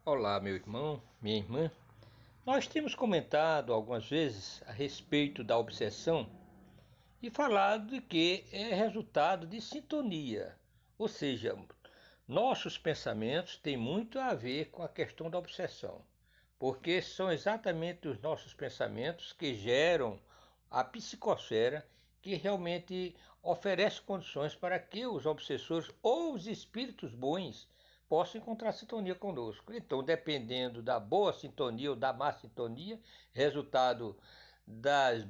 Olá, meu irmão, minha irmã. Nós temos comentado algumas vezes a respeito da obsessão e falado de que é resultado de sintonia, ou seja, nossos pensamentos têm muito a ver com a questão da obsessão, porque são exatamente os nossos pensamentos que geram a psicosfera que realmente oferece condições para que os obsessores ou os espíritos bons possam encontrar sintonia conosco. Então, dependendo da boa sintonia ou da má sintonia, resultado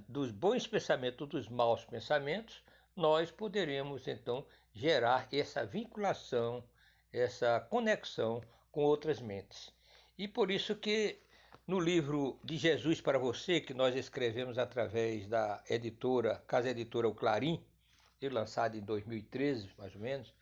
dos bons pensamentos ou dos maus pensamentos, nós poderemos então gerar essa vinculação, essa conexão com outras mentes. E por isso que no livro de Jesus para Você, que nós escrevemos através da editora, Casa Editora O Clarim, lançado em 2013, mais ou menos,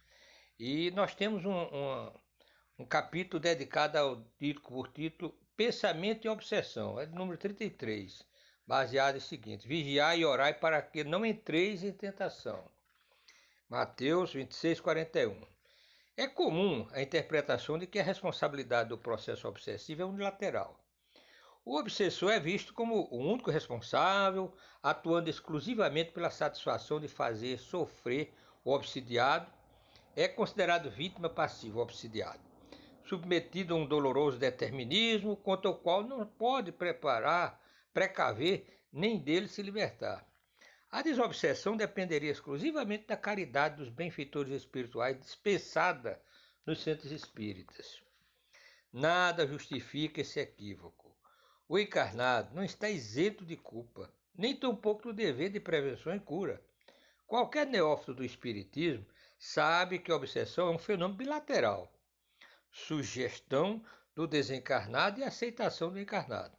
e nós temos um capítulo dedicado ao título, por título Pensamento e Obsessão, é do número 33, baseado em seguinte: vigiai e orai para que não entreis em tentação. Mateus 26, 41. É comum a interpretação de que a responsabilidade do processo obsessivo é unilateral. O obsessor é visto como o único responsável, atuando exclusivamente pela satisfação de fazer sofrer o obsidiado. É considerado vítima passiva o obsidiado, submetido a um doloroso determinismo contra o qual não pode precaver, nem dele se libertar. A desobsessão dependeria exclusivamente da caridade dos benfeitores espirituais dispensada nos centros espíritas. Nada justifica esse equívoco. O encarnado não está isento de culpa, nem tampouco do dever de prevenção e cura. Qualquer neófito do espiritismo sabe que a obsessão é um fenômeno bilateral. Sugestão do desencarnado e aceitação do encarnado.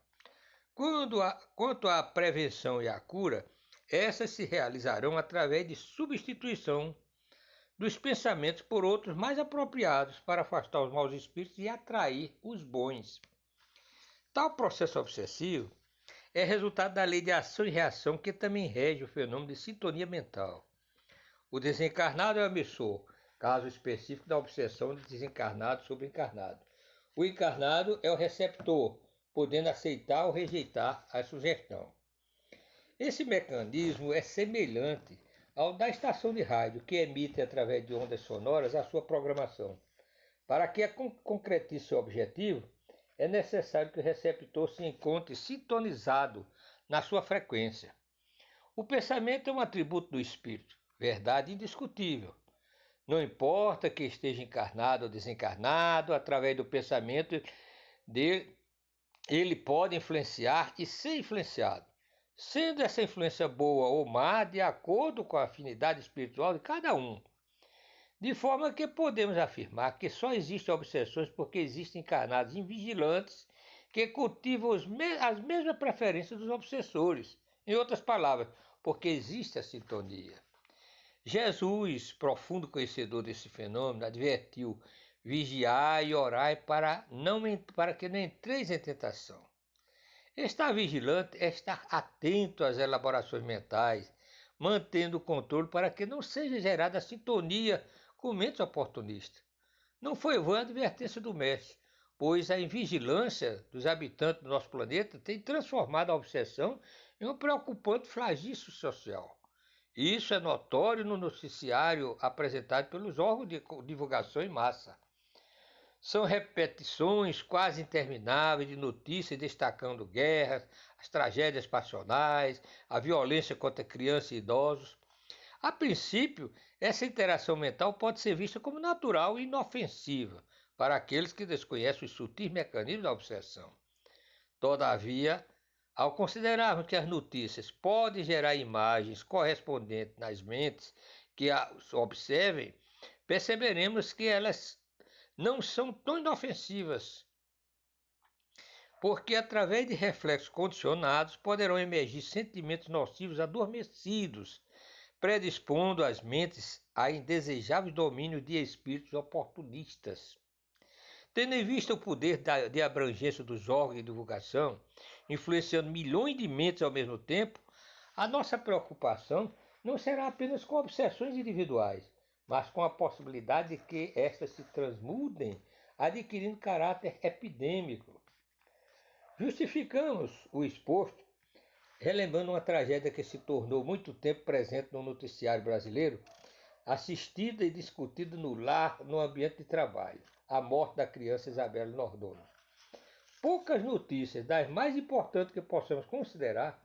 Quanto à prevenção e à cura, essas se realizarão através de substituição dos pensamentos por outros mais apropriados para afastar os maus espíritos e atrair os bons. Tal processo obsessivo é resultado da lei de ação e reação que também rege o fenômeno de sintonia mental. O desencarnado é o emissor, caso específico da obsessão de desencarnado sobre encarnado. O encarnado é o receptor, podendo aceitar ou rejeitar a sugestão. Esse mecanismo é semelhante ao da estação de rádio, que emite através de ondas sonoras a sua programação. Para que concretize seu objetivo, é necessário que o receptor se encontre sintonizado na sua frequência. O pensamento é um atributo do espírito, verdade indiscutível. Não importa que esteja encarnado ou desencarnado, através do pensamento dele, ele pode influenciar e ser influenciado, sendo essa influência boa ou má de acordo com a afinidade espiritual de cada um. De forma que podemos afirmar que só existem obsessões porque existem encarnados invigilantes que cultivam as mesmas preferências dos obsessores. Em outras palavras, porque existe a sintonia. Jesus, profundo conhecedor desse fenômeno, advertiu: vigiai e orai para que não entreis em tentação. Estar vigilante é estar atento às elaborações mentais, mantendo o controle para que não seja gerada a sintonia com mentes oportunistas. Não foi vã a advertência do mestre, pois a invigilância dos habitantes do nosso planeta tem transformado a obsessão em um preocupante flagício social. Isso é notório no noticiário apresentado pelos órgãos de divulgação em massa. São repetições quase intermináveis de notícias destacando guerras, as tragédias passionais, a violência contra crianças e idosos. A princípio, essa interação mental pode ser vista como natural e inofensiva para aqueles que desconhecem os sutis mecanismos da obsessão. Todavia, ao considerarmos que as notícias podem gerar imagens correspondentes nas mentes que as observem, perceberemos que elas não são tão inofensivas, porque através de reflexos condicionados poderão emergir sentimentos nocivos adormecidos, predispondo as mentes a indesejáveis domínios de espíritos oportunistas. Tendo em vista o poder de abrangência dos órgãos de divulgação, influenciando milhões de mentes ao mesmo tempo, a nossa preocupação não será apenas com obsessões individuais, mas com a possibilidade de que estas se transmudem adquirindo caráter epidêmico. Justificamos o exposto relembrando uma tragédia que se tornou muito tempo presente no noticiário brasileiro, assistida e discutida no lar, no ambiente de trabalho, a morte da criança Isabela Nordoni. Poucas notícias, das mais importantes que possamos considerar,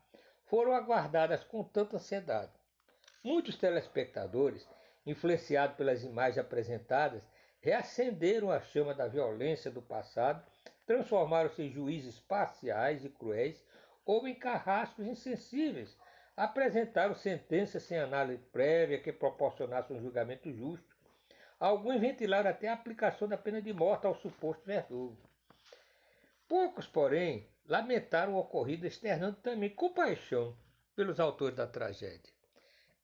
foram aguardadas com tanta ansiedade. Muitos telespectadores, influenciados pelas imagens apresentadas, reacenderam a chama da violência do passado, transformaram-se em juízes parciais e cruéis ou em carrascos insensíveis, apresentaram sentenças sem análise prévia que proporcionasse um julgamento justo. Alguns ventilaram até a aplicação da pena de morte ao suposto verdugo. Poucos, porém, lamentaram o ocorrido, externando também compaixão pelos autores da tragédia.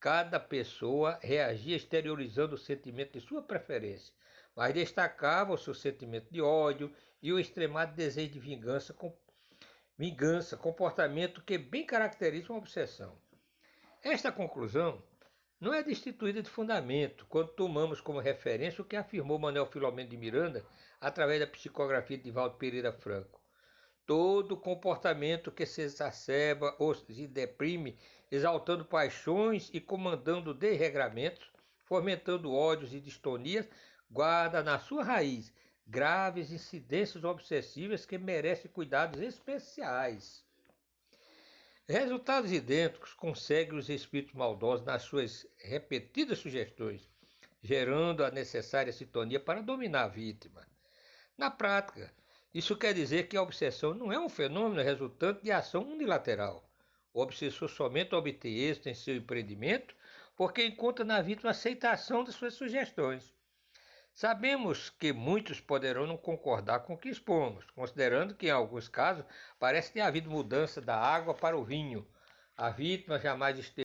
Cada pessoa reagia exteriorizando o sentimento de sua preferência, mas destacava o seu sentimento de ódio e o extremado desejo de vingança, comportamento que bem caracteriza uma obsessão. Esta conclusão não é destituída de fundamento quando tomamos como referência o que afirmou Manuel Filomeno de Miranda através da psicografia de Divaldo Pereira Franco. Todo comportamento que se exacerba ou se deprime, exaltando paixões e comandando desregramentos, fomentando ódios e distonias, guarda na sua raiz graves incidências obsessivas que merecem cuidados especiais. Resultados idênticos conseguem os espíritos maldosos nas suas repetidas sugestões, gerando a necessária sintonia para dominar a vítima. Na prática, isso quer dizer que a obsessão não é um fenômeno resultante de ação unilateral. O obsessor somente obtém êxito em seu empreendimento porque encontra na vítima a aceitação de suas sugestões. Sabemos que muitos poderão não concordar com o que expomos, considerando que em alguns casos parece ter havido mudança da água para o vinho. A vítima jamais esteve